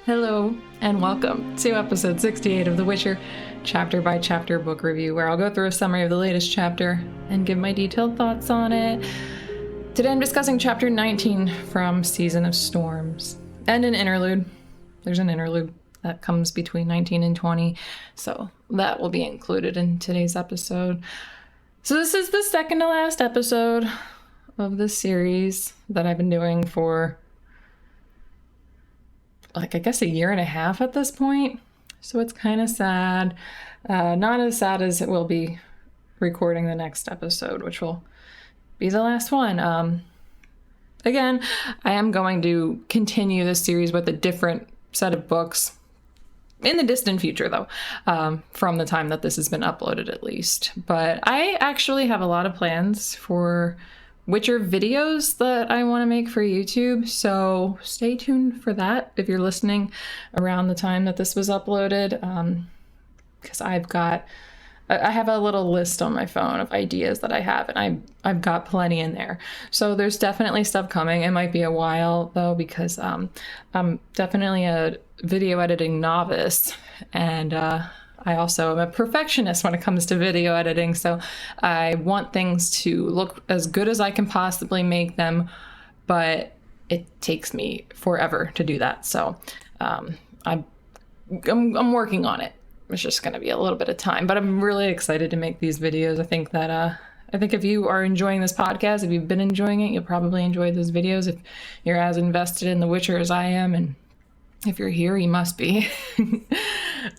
Hello, and welcome to episode 68 of The Witcher, chapter by chapter book review, where I'll go through a summary of the latest chapter and give my detailed thoughts on it. Today I'm discussing chapter 19 from Season of Storms, and an interlude. There's an interlude that comes between 19 and 20, so that will be included in today's episode. So this is the second to last episode of this series that I've been doing for I guess a year and a half at this point. So it's kind of sad. Not as sad as it will be recording the next episode, which will be the last one. Again, I am going to continue this series with a different set of books in the distant future, though, from the time that this has been uploaded at least. But I actually have a lot of plans for Witcher videos that I want to make for YouTube, so stay tuned for that if you're listening around the time that this was uploaded, because I have a little list on my phone of ideas that I have, and I've got plenty in there. So there's definitely stuff coming. It might be a while, though, because I'm definitely a video editing novice, and I also am a perfectionist when it comes to video editing, so I want things to look as good as I can possibly make them, but it takes me forever to do that. So I'm working on it. It's just going to be a little bit of time, but I'm really excited to make these videos. I think if you are enjoying this podcast, if you've been enjoying it, you'll probably enjoy those videos if you're as invested in The Witcher as I am, and if you're here, you must be.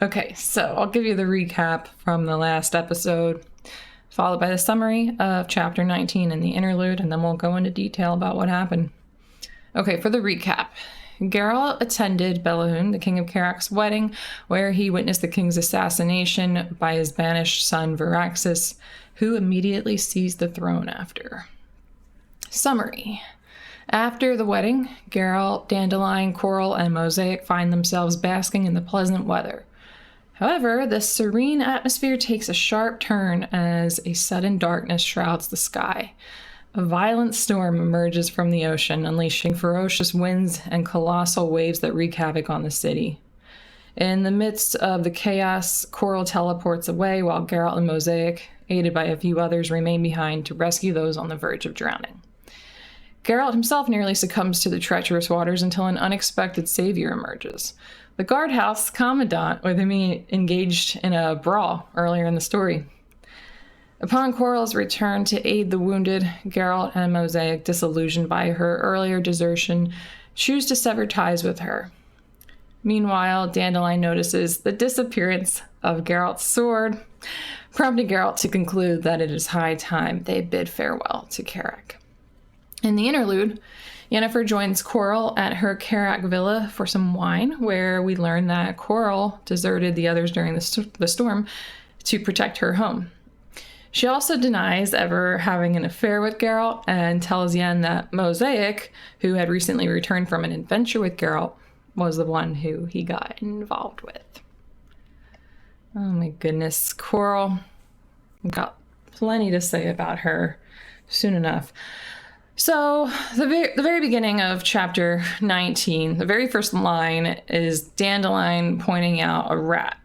Okay, so I'll give you the recap from the last episode, followed by the summary of chapter 19 and the interlude, and then we'll go into detail about what happened. Okay, for the recap. Geralt attended Belahun, the king of Karak's wedding, where he witnessed the king's assassination by his banished son Varaxis, who immediately seized the throne after. Summary. After the wedding, Geralt, Dandelion, Coral, and Mosaic find themselves basking in the pleasant weather. However, the serene atmosphere takes a sharp turn as a sudden darkness shrouds the sky. A violent storm emerges from the ocean, unleashing ferocious winds and colossal waves that wreak havoc on the city. In the midst of the chaos, Coral teleports away while Geralt and Mosaic, aided by a few others, remain behind to rescue those on the verge of drowning. Geralt himself nearly succumbs to the treacherous waters until an unexpected savior emerges. The guardhouse commandant, with whom he engaged in a brawl earlier in the story. Upon Coral's return to aid the wounded, Geralt and Mosaic, disillusioned by her earlier desertion, choose to sever ties with her. Meanwhile, Dandelion notices the disappearance of Geralt's sword, prompting Geralt to conclude that it is high time they bid farewell to Karak. In the interlude, Yennefer joins Coral at her Karak villa for some wine, where we learn that Coral deserted the others during the storm to protect her home. She also denies ever having an affair with Geralt and tells Yen that Mosaic, who had recently returned from an adventure with Geralt, was the one who he got involved with. Oh my goodness, Coral. I've got plenty to say about her soon enough. So, the very beginning of chapter 19, the very first line is Dandelion pointing out a rat.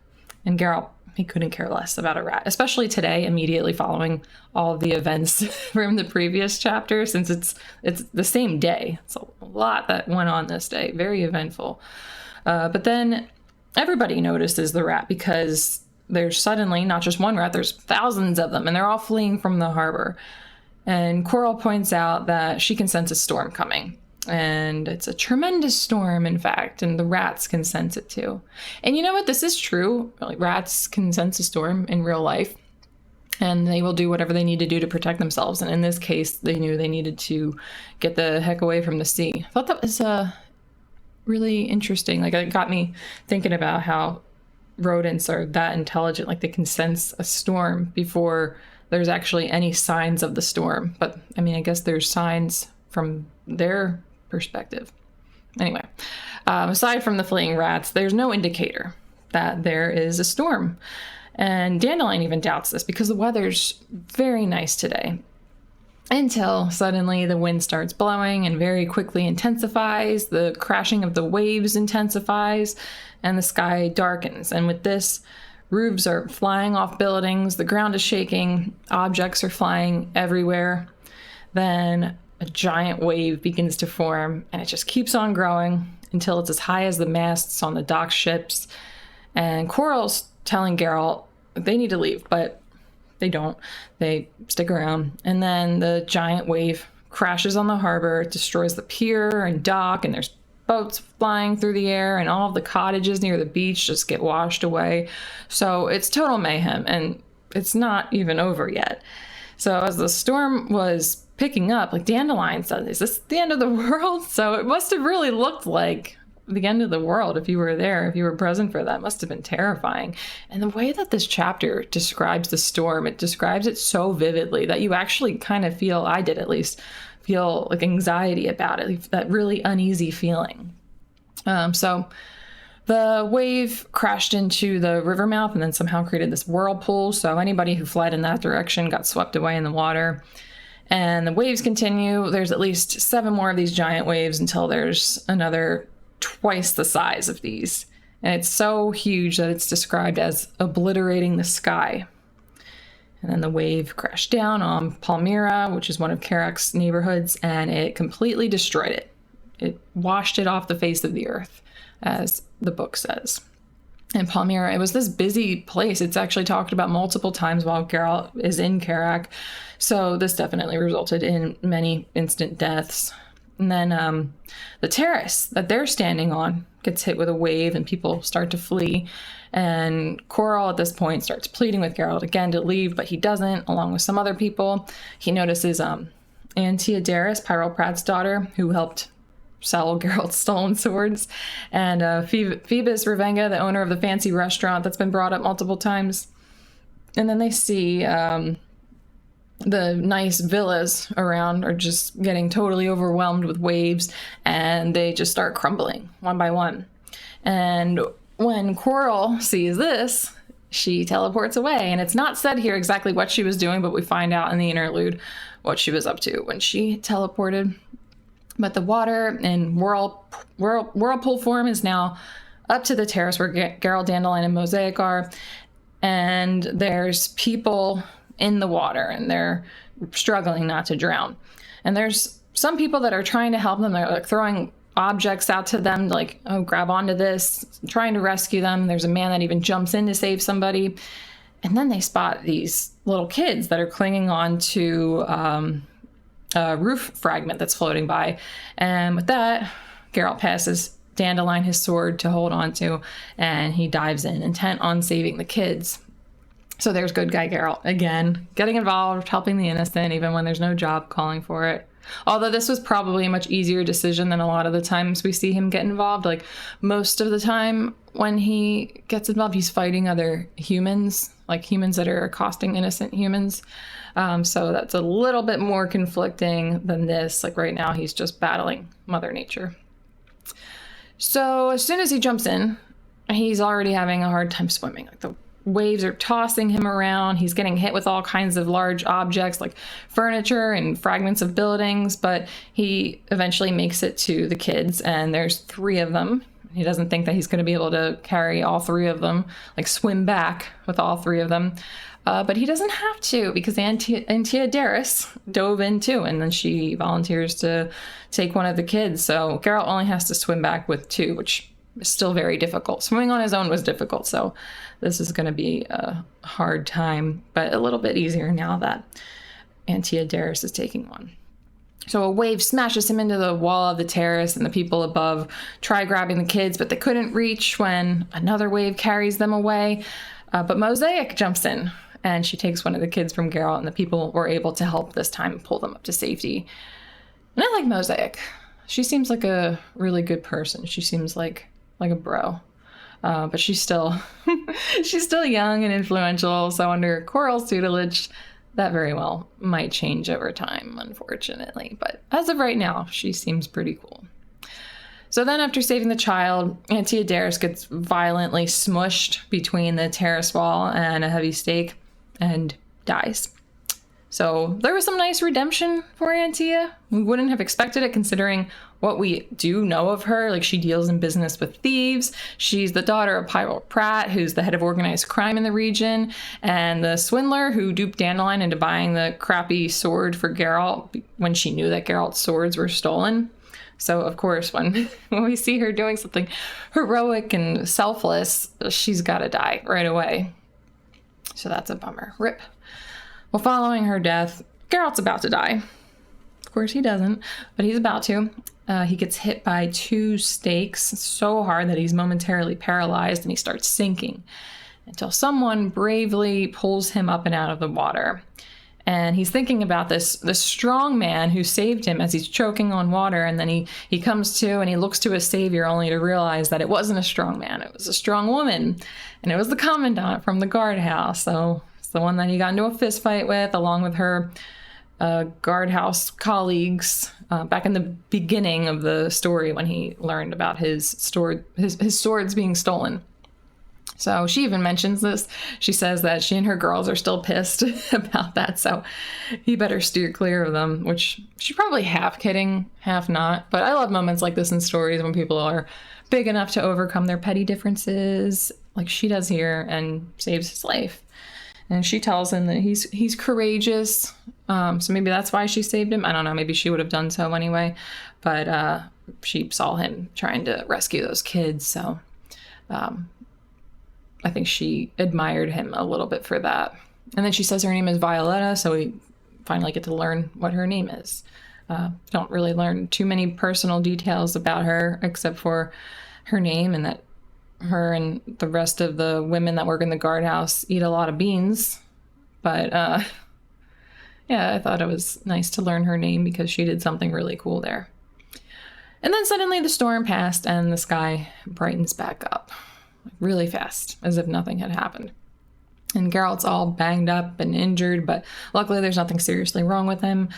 And Geralt, he couldn't care less about a rat, especially today, immediately following all of the events from the previous chapter, since it's the same day. It's a lot that went on this day, very eventful. But then everybody notices the rat because there's suddenly not just one rat, there's thousands of them, and they're all fleeing from the harbor. And Coral points out that she can sense a storm coming. And it's a tremendous storm, in fact, and the rats can sense it too. And you know what? This is true. Like, rats can sense a storm in real life, and they will do whatever they need to do to protect themselves. And in this case, they knew they needed to get the heck away from the sea. I thought that was really interesting. Like, it got me thinking about how rodents are that intelligent. Like, they can sense a storm before there's actually any signs of the storm. But I mean, I guess there's signs from their perspective. Anyway, aside from the fleeing rats, there's no indicator that there is a storm. And Dandelion even doubts this because the weather's very nice today. until suddenly the wind starts blowing and very quickly intensifies, the crashing of the waves intensifies, and the sky darkens. And with this, roofs are flying off buildings, the ground is shaking, objects are flying everywhere. Then a giant wave begins to form, and it just keeps on growing until it's as high as the masts on the dock ships. And Coral's telling Geralt they need to leave, but they don't. They stick around. And then the giant wave crashes on the harbor, destroys the pier and dock, and there's boats flying through the air, and all of the cottages near the beach just get washed away. So it's total mayhem, and it's not even over yet. So as the storm was picking up, like Dandelion said, is this the end of the world? So it must have really looked like the end of the world if you were there, if you were present for that. Must have been terrifying. And the way that this chapter describes the storm, it describes it so vividly that you actually kind of feel, I did at least, feel like anxiety about it, that really uneasy feeling. So the wave crashed into the river mouth and then somehow created this whirlpool. So anybody who fled in that direction got swept away in the water. And the waves continue. There's at least 7 more of these giant waves until there's another twice the size of these. And it's so huge that it's described as obliterating the sky. And then the wave crashed down on Palmyra, which is one of Carrack's neighborhoods, and it completely destroyed it. It washed it off the face of the earth, as the book says. And Palmyra, it was this busy place. It's actually talked about multiple times while Geralt is in Carrack. So this definitely resulted in many instant deaths. And then the terrace that they're standing on gets hit with a wave and people start to flee. And Coral at this point starts pleading with Geralt again to leave, but he doesn't, along with some other people. He notices Antiadaris, Pyropratt's daughter, who helped sell Geralt's stolen swords, and Phoebus Revenga, the owner of the fancy restaurant that's been brought up multiple times. And then they see the nice villas around are just getting totally overwhelmed with waves, and they just start crumbling one by one. And when Coral sees this, she teleports away. And it's not said here exactly what she was doing, but we find out in the interlude what she was up to when she teleported. But the water in whirlpool form is now up to the terrace where Geralt, Dandelion, and Mosaic are. And there's people in the water, and they're struggling not to drown. And there's some people that are trying to help them. They're like throwing objects out to them, like, oh, grab onto this, trying to rescue them. There's a man that even jumps in to save somebody. And then they spot these little kids that are clinging on to a roof fragment that's floating by. And with that, Geralt passes Dandelion his sword to hold on to, and he dives in, intent on saving the kids. So there's good guy Geralt again, getting involved, helping the innocent, even when there's no job calling for it. Although this was probably a much easier decision than a lot of the times we see him get involved. Like, most of the time when he gets involved, he's fighting other humans, like humans that are accosting innocent humans. So that's a little bit more conflicting than this. Like right now, he's just battling Mother Nature. So as soon as he jumps in, he's already having a hard time swimming. Like, the waves are tossing him around. He's getting hit with all kinds of large objects like furniture and fragments of buildings, but he eventually makes it to the kids, and there's 3 of them. He doesn't think that he's going to be able to carry all 3 of them, like swim back with all 3 of them. But he doesn't have to, because Antiadaris dove in too, and then she volunteers to take one of the kids. So Geralt only has to swim back with 2, which is still very difficult. Swimming on his own was difficult, so this is going to be a hard time, but a little bit easier now that Antiadaris is taking one. So a wave smashes him into the wall of the terrace, and the people above try grabbing the kids, but they couldn't reach when another wave carries them away. But Mosaic jumps in, and she takes one of the kids from Geralt, and the people were able to help this time and pull them up to safety. And I like Mosaic. She seems like a really good person. She seems like a bro. But she's still she's still young and influential, so under Coral's tutelage, that very well might change over time, unfortunately. But as of right now, she seems pretty cool. So then after saving the child, Antiadaris gets violently smushed between the terrace wall and a heavy stake and dies. So there was some nice redemption for Antia. We wouldn't have expected it considering what we do know of her. Like, she deals in business with thieves. She's the daughter of Pyro Pratt, who's the head of organized crime in the region, and the swindler who duped Dandelion into buying the crappy sword for Geralt when she knew that Geralt's swords were stolen. So, of course, when we see her doing something heroic and selfless, she's got to die right away. So that's a bummer. Rip. Well, following her death, Geralt's about to die. Of course, he doesn't, but he's about to. He gets hit by 2 stakes so hard that he's momentarily paralyzed and he starts sinking until someone bravely pulls him up and out of the water. And he's thinking about this strong man who saved him as he's choking on water. And then he comes to and he looks to his savior only to realize that it wasn't a strong man. It was a strong woman. And it was the commandant from the guardhouse. So it's the one that he got into a fist fight with, along with her guardhouse colleagues back in the beginning of the story when he learned about his swords being stolen. So she even mentions this. She says that she and her girls are still pissed about that, so he better steer clear of them, which she's probably half kidding, half not. But I love moments like this in stories when people are big enough to overcome their petty differences, like she does here, and saves his life. And she tells him that he's courageous, so maybe that's why she saved him. I don't know, maybe she would have done so anyway, but she saw him trying to rescue those kids, so I think she admired him a little bit for that. And then she says her name is Violetta, so we finally get to learn what her name is. Don't really learn too many personal details about her, except for her name and that her and the rest of the women that work in the guardhouse eat a lot of beans. But yeah, I thought it was nice to learn her name because she did something really cool there. And then suddenly the storm passed and the sky brightens back up really fast, as if nothing had happened. And Geralt's all banged up and injured, but luckily there's nothing seriously wrong with him.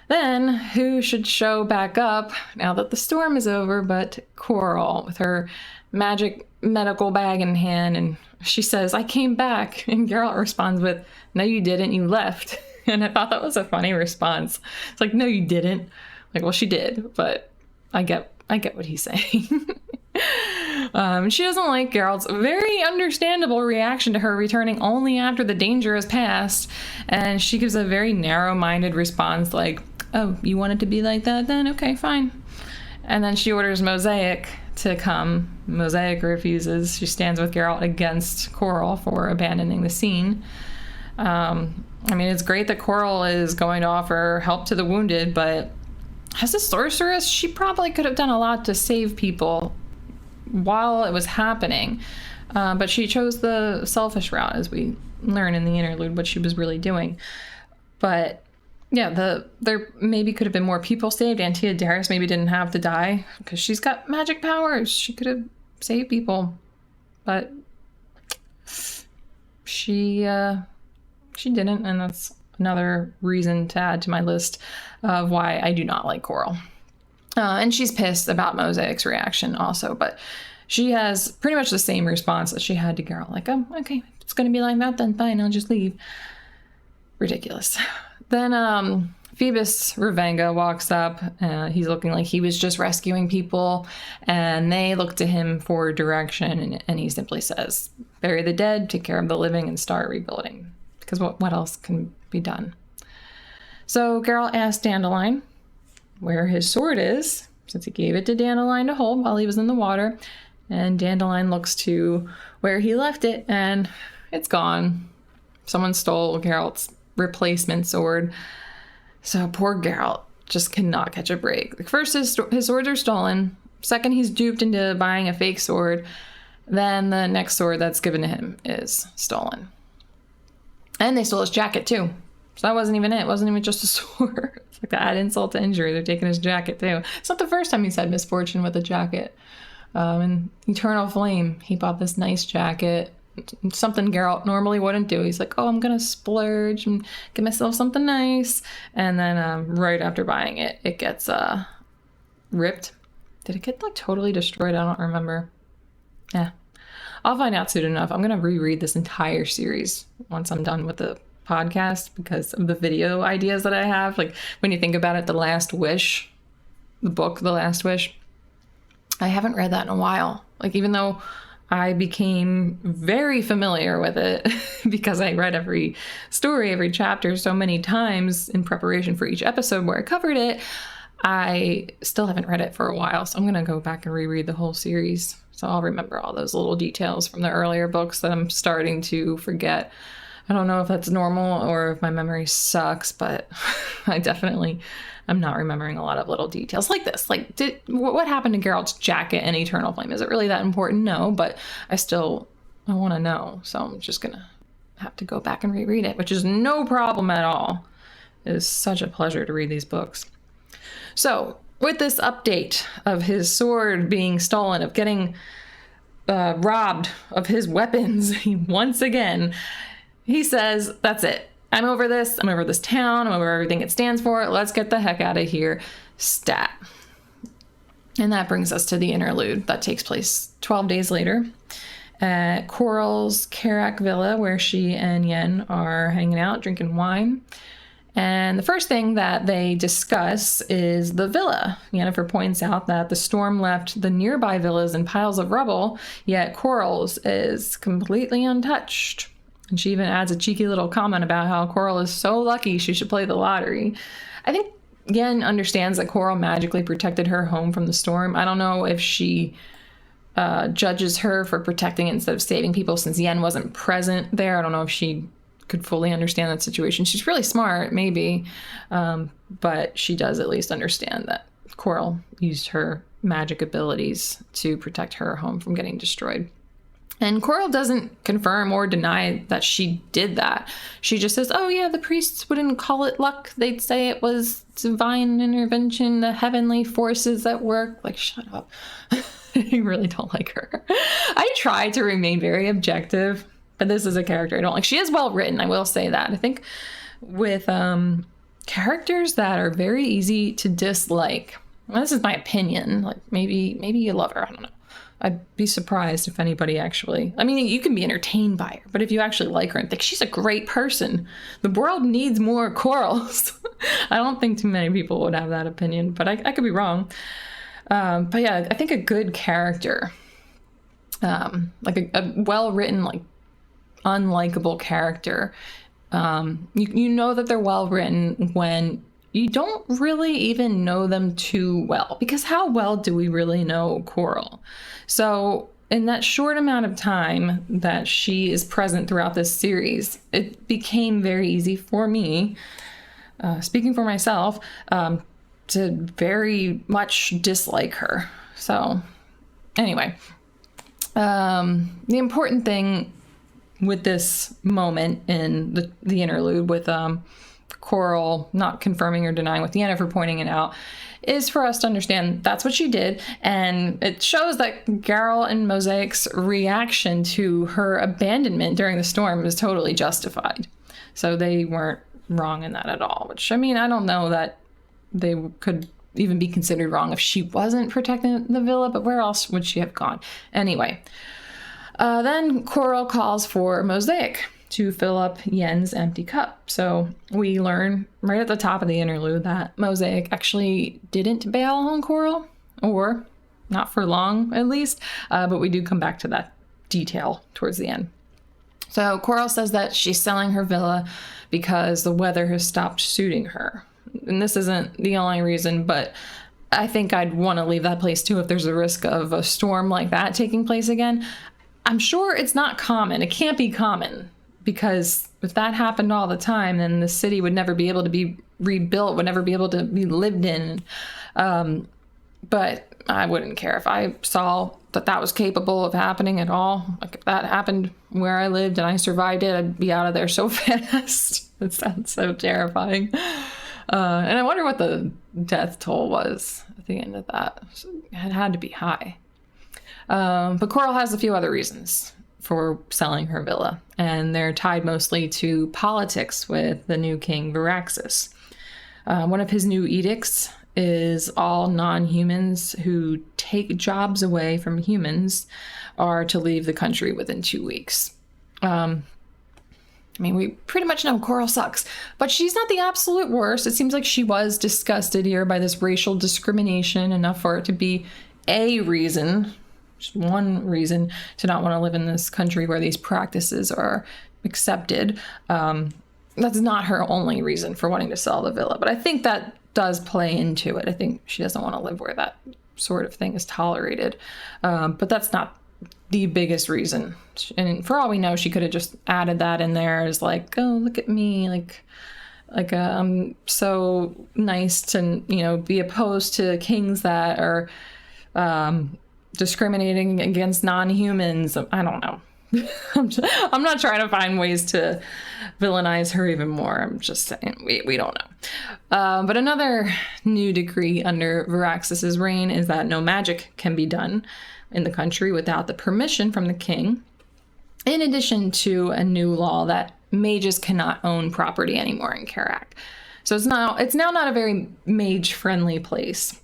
Then, who should show back up now that the storm is over but Coral, with her magic medical bag in hand, and she says, "I came back." And Geralt responds with, "No, you didn't, you left." And I thought that was a funny response. It's like, no, you didn't. Like, well, she did, but I get what he's saying. She doesn't like Geralt's very understandable reaction to her returning only after the danger has passed, and she gives a very narrow-minded response like, "Oh, you want it to be like that then? Okay, fine." And then she orders Mosaic to come. Mosaic refuses. She stands with Geralt against Coral for abandoning the scene. I mean, it's great that Coral is going to offer help to the wounded, but as a sorceress, she probably could have done a lot to save people while it was happening, but she chose the selfish route, as we learn in the interlude what she was really doing. But yeah, there maybe could have been more people saved. Antia Darius maybe didn't have to die because she's got magic powers. She could have saved people, but she didn't, and that's another reason to add to my list of why I do not like Coral. And she's pissed about Mosaic's reaction also, but she has pretty much the same response that she had to Geralt. Like, "Oh, okay, it's going to be like that then, fine, I'll just leave." Ridiculous. Then Phoebus Revenga walks up. He's looking like he was just rescuing people, and they look to him for direction, and he simply says, "Bury the dead, take care of the living, and start rebuilding." Because what else can be done? So Geralt asks Dandelion where his sword is, since he gave it to Dandelion to hold while he was in the water. And Dandelion looks to where he left it, and it's gone. Someone stole Geralt's replacement sword. So poor Geralt just cannot catch a break. First, his swords are stolen. Second, he's duped into buying a fake sword. Then the next sword that's given to him is stolen. And they stole his jacket, too. So that wasn't even it. It wasn't even just a sword. It's like to add insult to injury. They're taking his jacket, too. It's not the first time he's had misfortune with a jacket. In Eternal Flame, he bought this nice jacket. Something Geralt normally wouldn't do. He's like, "Oh, I'm going to splurge and get myself something nice." And then right after buying it, it gets ripped. Did it get like totally destroyed? I don't remember. Yeah. I'll find out soon enough. I'm going to reread this entire series once I'm done with the podcast because of the video ideas that I have. Like when you think about it, The Last Wish, the book, The Last Wish, I haven't read that in a while. Like even though I became very familiar with it because I read every story, every chapter so many times in preparation for each episode where I covered it, I still haven't read it for a while. So I'm going to go back and reread the whole series. So I'll remember all those little details from the earlier books that I'm starting to forget. I don't know if that's normal or if my memory sucks, but I'm not remembering a lot of little details like this. Like, what happened to Geralt's jacket in Eternal Flame? Is it really that important? No, but I want to know. So I'm just going to have to go back and reread it, which is no problem at all. It is such a pleasure to read these books. So with this update of his sword being stolen, of getting robbed of his weapons once again, he says, that's it. I'm over this. I'm over this town. I'm over everything it stands for. Let's get the heck out of here. Stat. And that brings us to the interlude that takes place 12 days later at Coral's Karak Villa, where she and Yen are hanging out, drinking wine. And the first thing that they discuss is the villa. Yennefer points out that the storm left the nearby villas in piles of rubble, yet Coral's is completely untouched. And she even adds a cheeky little comment about how Coral is so lucky she should play the lottery. I think Yen understands that Coral magically protected her home from the storm. I don't know if she judges her for protecting it instead of saving people since Yen wasn't present there. I don't know if she could fully understand that situation. She's really smart, maybe, but she does at least understand that Coral used her magic abilities to protect her home from getting destroyed. And Coral doesn't confirm or deny that she did that. She just says, oh yeah, the priests wouldn't call it luck. They'd say it was divine intervention, the heavenly forces at work. Like, shut up. I really don't like her. I try to remain very objective, but this is a character I don't like. She is well written, I will say that. I think with characters that are very easy to dislike, well, this is my opinion. Like maybe you love her, I don't know. I'd be surprised if anybody actually, I mean, you can be entertained by her, but if you actually like her and think she's a great person, the world needs more Corals. I don't think too many people would have that opinion, but I could be wrong. But yeah, I think a good character, like a well-written, like unlikable character, you know that they're well-written when you don't really even know them too well, because how well do we really know Coral? So in that short amount of time that she is present throughout this series, it became very easy for me, speaking for myself, to very much dislike her. So anyway, the important thing with this moment in the interlude with Coral not confirming or denying what Yennefer pointing it out is for us to understand that's what she did, and it shows that Geralt and Mosaic's reaction to her abandonment during the storm is totally justified. So they weren't wrong in that at all, which, I mean, I don't know that they could even be considered wrong if she wasn't protecting the villa, but where else would she have gone? Anyway, then Coral calls for Mosaic to fill up Yen's empty cup. So we learn right at the top of the interlude that Mosaic actually didn't bail on Coral, or not for long at least, but we do come back to that detail towards the end. So Coral says that she's selling her villa because the weather has stopped suiting her. And this isn't the only reason, but I think I'd want to leave that place too if there's a risk of a storm like that taking place again. I'm sure it's not common. It can't be common, because if that happened all the time, then the city would never be able to be rebuilt, would never be able to be lived in. But I wouldn't care if I saw that was capable of happening at all. Like if that happened where I lived and I survived it, I'd be out of there so fast. It sounds so terrifying. And I wonder what the death toll was at the end of that. It had to be high. But Coral has a few other reasons for selling her villa, and they're tied mostly to politics with the new king Varaxis. One of his new edicts is all non-humans who take jobs away from humans are to leave the country within 2 weeks. I mean, we pretty much know Coral sucks, but she's not the absolute worst. It seems like she was disgusted here by this racial discrimination enough for it to be a reason, just one reason, to not want to live in this country where these practices are accepted. That's not her only reason for wanting to sell the villa, but I think that does play into it. I think she doesn't want to live where that sort of thing is tolerated, but that's not the biggest reason. And for all we know, she could have just added that in there as like, oh, look at me, I'm so nice to, be opposed to kings that are discriminating against non-humans. I don't know. I'm not trying to find ways to villainize her even more. I'm just saying we don't know. But another new decree under Varaxis's reign is that no magic can be done in the country without the permission from the king, in addition to a new law that mages cannot own property anymore in Karak. So it's now not a very mage-friendly place.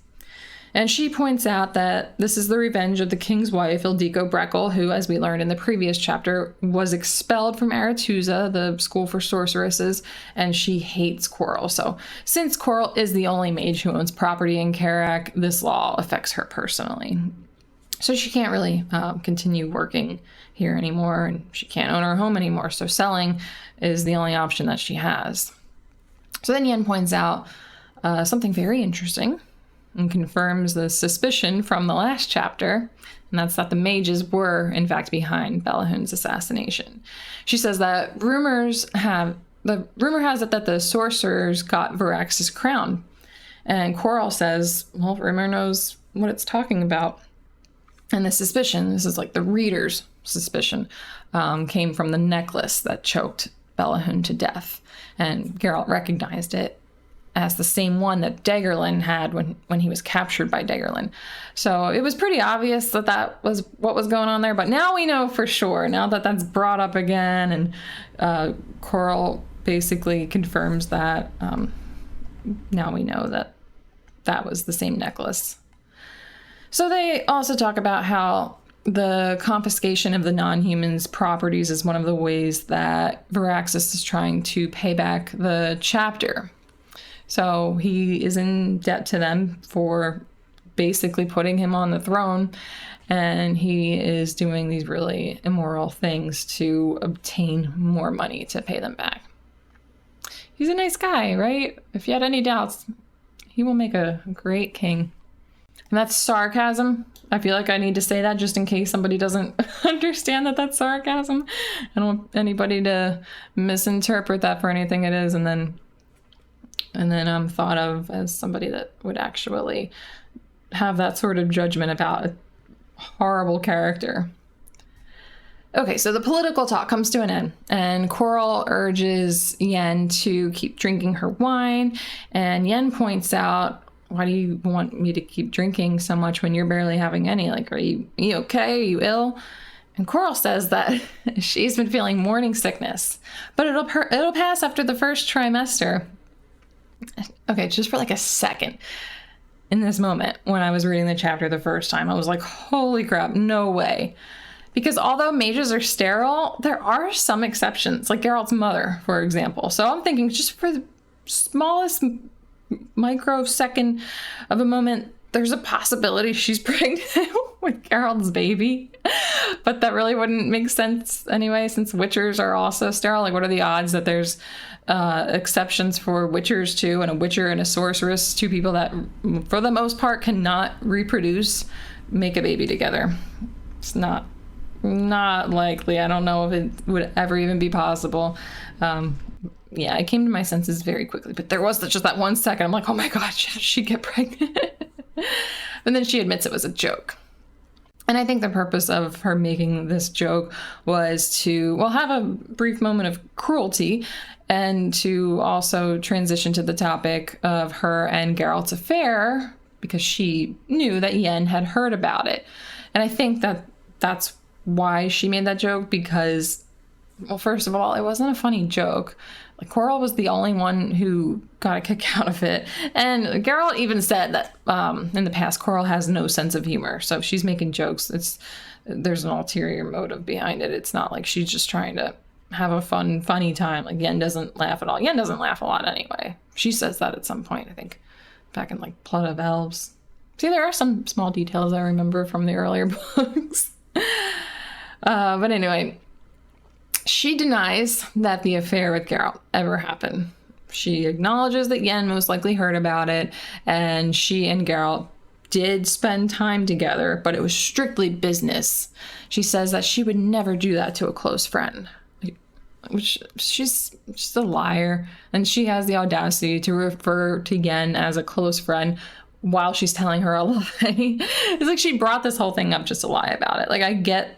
And she points out that this is the revenge of the king's wife, Ildiko Breckle, who, as we learned in the previous chapter, was expelled from Aretuza, the school for sorceresses, and she hates Coral. So since Coral is the only mage who owns property in Karak, this law affects her personally. So she can't really continue working here anymore, and she can't own her home anymore. So selling is the only option that she has. So then Yen points out something very interesting and confirms the suspicion from the last chapter, and that's that the mages were, in fact, behind Belahun's assassination. She says that rumor has it that the sorcerers got Varax's crown. And Coral says, well, rumor knows what it's talking about. And the suspicion, this is like the reader's suspicion, came from the necklace that choked Belahun to death. And Geralt recognized it as the same one that Daggerlin had when he was captured by Daggerlin. So it was pretty obvious that was what was going on there. But now we know for sure, now that that's brought up again, and Coral basically confirms that, now we know that that was the same necklace. So they also talk about how the confiscation of the non-humans' properties is one of the ways that Varaxis is trying to pay back the chapter. So he is in debt to them for basically putting him on the throne, and he is doing these really immoral things to obtain more money to pay them back. He's a nice guy, right? If you had any doubts, he will make a great king. And that's sarcasm. I feel like I need to say that just in case somebody doesn't understand that that's sarcasm. I don't want anybody to misinterpret that for anything it is, and then I'm thought of as somebody that would actually have that sort of judgment about a horrible character. Okay, so the political talk comes to an end, and Coral urges Yen to keep drinking her wine, and Yen points out, why do you want me to keep drinking so much when you're barely having any? Like, are you okay? Are you ill? And Coral says that she's been feeling morning sickness, but it'll pass after the first trimester. Okay, just for like a second. In this moment, when I was reading the chapter the first time, I was like, holy crap, no way. Because although mages are sterile, there are some exceptions, like Geralt's mother, for example. So I'm thinking just for the smallest microsecond of a moment, there's a possibility she's pregnant with Geralt's baby. But that really wouldn't make sense anyway, since witchers are also sterile. Like, what are the odds that there's exceptions for witchers too, and a witcher and a sorceress, two people that for the most part cannot reproduce, make a baby together? It's not likely. I don't know if it would ever even be possible. Yeah, I came to my senses very quickly, but there was just that 1 second. I'm like, oh my God, how did she get pregnant? And then she admits it was a joke. And I think the purpose of her making this joke was to, well, have a brief moment of cruelty, and to also transition to the topic of her and Geralt's affair, because she knew that Yen had heard about it. And I think that that's why she made that joke, because, well, first of all, it wasn't a funny joke. Like, Coral was the only one who got a kick out of it. And Geralt even said that in the past, Coral has no sense of humor. So if she's making jokes, there's an ulterior motive behind it. It's not like she's just trying to have a funny time. Like, Yen doesn't laugh at all. Yen doesn't laugh a lot anyway. She says that at some point, I think, back in like Blood of Elves. See, there are some small details I remember from the earlier books. But anyway, she denies that the affair with Geralt ever happened. She acknowledges that Yen most likely heard about it, and she and Geralt did spend time together, but it was strictly business. She says that she would never do that to a close friend. Which, she's just a liar, and she has the audacity to refer to Yen as a close friend while she's telling her a lie. It's like she brought this whole thing up just to lie about it. Like, I get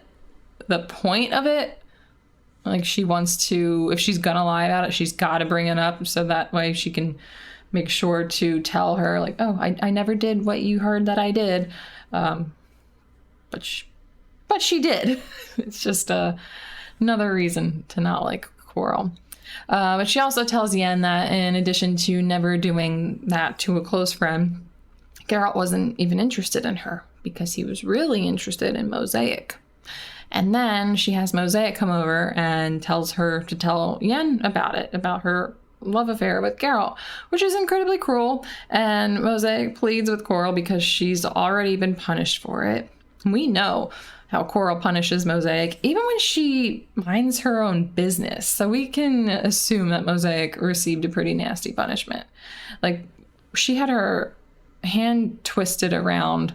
the point of it. Like, she wants to, if she's gonna lie about it, she's got to bring it up so that way she can make sure to tell her, like, oh, I never did what you heard that I did. But she did. It's just another reason to not like Quirrell. But she also tells Yen that in addition to never doing that to a close friend, Geralt wasn't even interested in her because he was really interested in Mosaic. And then she has Mosaic come over and tells her to tell Yen about it, about her love affair with Geralt, which is incredibly cruel. And Mosaic pleads with Quirrell because she's already been punished for it. We know how Quirrell punishes Mosaic, even when she minds her own business. So we can assume that Mosaic received a pretty nasty punishment. Like, she had her hand twisted around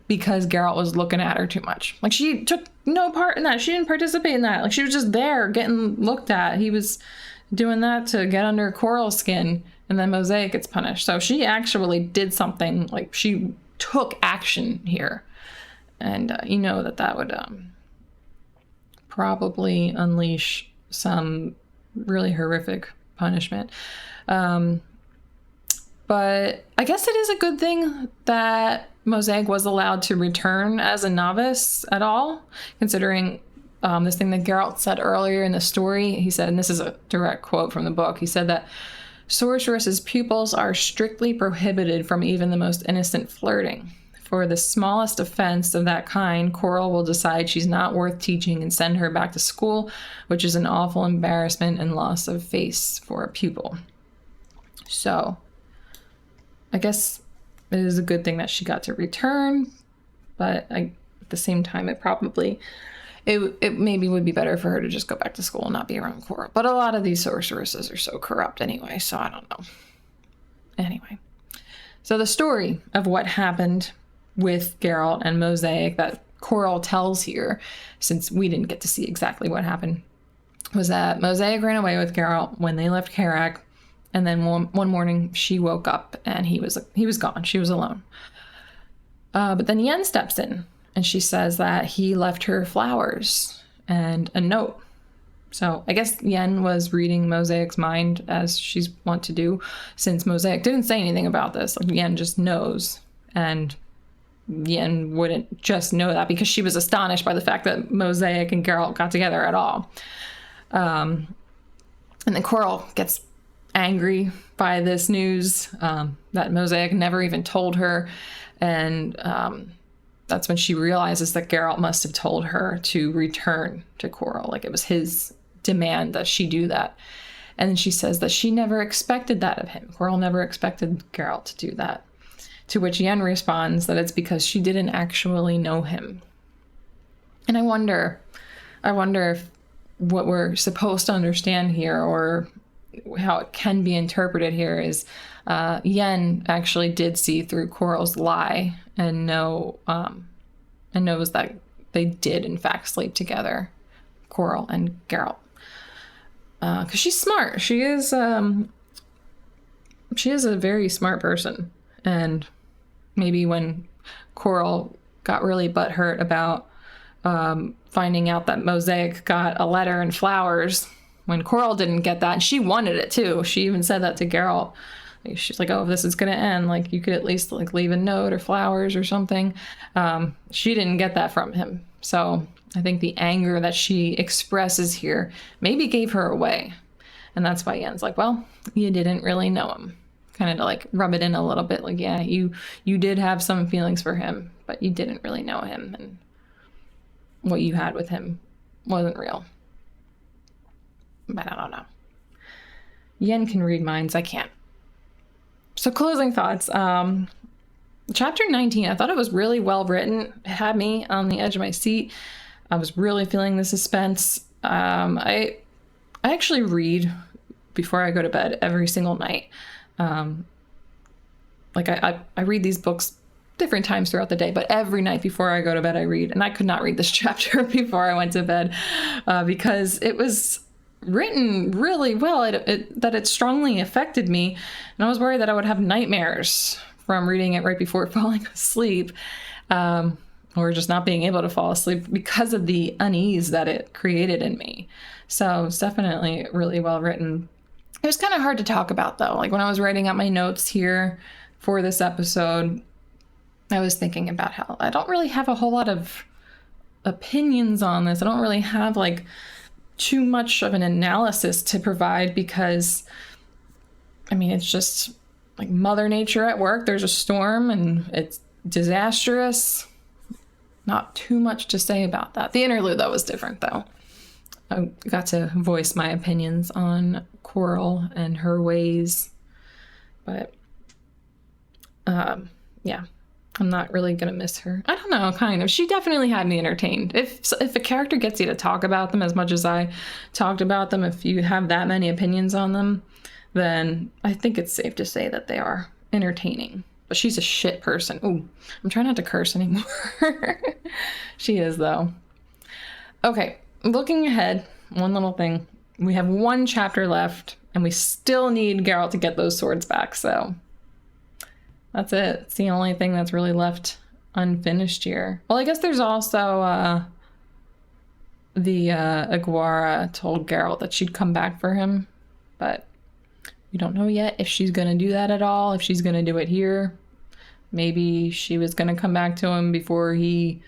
because Geralt was looking at her too much. Like, she took no part in that. She didn't participate in that. Like, she was just there getting looked at. He was doing that to get under Quirrell's skin, and then Mosaic gets punished. So she actually did something. Like, she took action here. And you know that would probably unleash some really horrific punishment. But I guess it is a good thing that Mosaic was allowed to return as a novice at all, considering this thing that Geralt said earlier in the story. He said, and this is a direct quote from the book, he said that sorceress's pupils are strictly prohibited from even the most innocent flirting. For the smallest offense of that kind, Quirrell will decide she's not worth teaching and send her back to school, which is an awful embarrassment and loss of face for a pupil. So, I guess it is a good thing that she got to return, but at the same time, it maybe would be better for her to just go back to school and not be around Quirrell. But a lot of these sorceresses are so corrupt anyway, so I don't know. Anyway, so the story of what happened with Geralt and Mosaic that Quirrell tells here, since we didn't get to see exactly what happened, was that Mosaic ran away with Geralt when they left Karak, and then one morning she woke up and he was gone. She was alone. But then Yen steps in and she says that he left her flowers and a note. So I guess Yen was reading Mosaic's mind, as she's wont to do, since Mosaic didn't say anything about this. Like, Yen just knows, and Yen wouldn't just know that because she was astonished by the fact that Mosaic and Geralt got together at all. And then Quirrell gets angry by this news that Mosaic never even told her, and that's when she realizes that Geralt must have told her to return to Quirrell. Like, it was his demand that she do that. And then she says that she never expected that of him. Quirrell never expected Geralt to do that. To which Yen responds that it's because she didn't actually know him. And I wonder if what we're supposed to understand here, or how it can be interpreted here, is Yen actually did see through Quirrell's lie and knows that they did in fact sleep together, Quirrell and Geralt. Because she's smart. She is a very smart person. And maybe when Quirrell got really butthurt about finding out that Mosaic got a letter and flowers, when Quirrell didn't get that, and she wanted it too. She even said that to Geralt. She's like, oh, if this is going to end, like, you could at least like leave a note or flowers or something. She didn't get that from him. So I think the anger that she expresses here maybe gave her away. And that's why Yen's like, well, you didn't really know him. Kind of to like rub it in a little bit. Like, yeah, you did have some feelings for him, but you didn't really know him. And what you had with him wasn't real. But I don't know. Yen can read minds. I can't. So closing thoughts. Chapter 19, I thought it was really well written. It had me on the edge of my seat. I was really feeling the suspense. I actually read before I go to bed every single night. I read these books different times throughout the day, but every night before I go to bed, I read. And I could not read this chapter before I went to bed because it was written really well, that it strongly affected me. And I was worried that I would have nightmares from reading it right before falling asleep, or just not being able to fall asleep because of the unease that it created in me. So it's definitely really well written. It was kind of hard to talk about, though. Like when I was writing out my notes here for this episode, I was thinking about how I don't really have a whole lot of opinions on this. I don't really have like too much of an analysis to provide because, I mean, it's just like Mother Nature at work. There's a storm and it's disastrous. Not too much to say about that. The interlude, though, was different, though. I got to voice my opinions on Coral and her ways. But, yeah, I'm not really going to miss her. I don't know, kind of. She definitely had me entertained. If a character gets you to talk about them as much as I talked about them, if you have that many opinions on them, then I think it's safe to say that they are entertaining. But she's a shit person. Ooh, I'm trying not to curse anymore. She is, though. Okay, looking ahead, one little thing. We have one chapter left, and we still need Geralt to get those swords back, so that's it. It's the only thing that's really left unfinished here. Well, I guess there's also the Aguara told Geralt that she'd come back for him, but we don't know yet if she's going to do that at all, if she's going to do it here. Maybe she was going to come back to him before he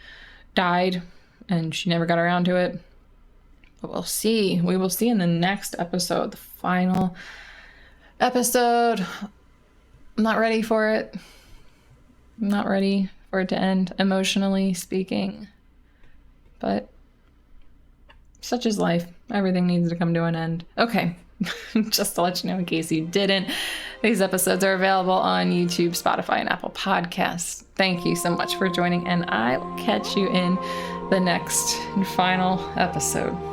died and she never got around to it. But we'll see. We will see in the next episode, the final episode. I'm not ready for it. I'm not ready for it to end, emotionally speaking. But such is life. Everything needs to come to an end. Okay. Just to let you know in case you didn't, these episodes are available on YouTube, Spotify, and Apple Podcasts. Thank you so much for joining, and I will catch you in the next and final episode.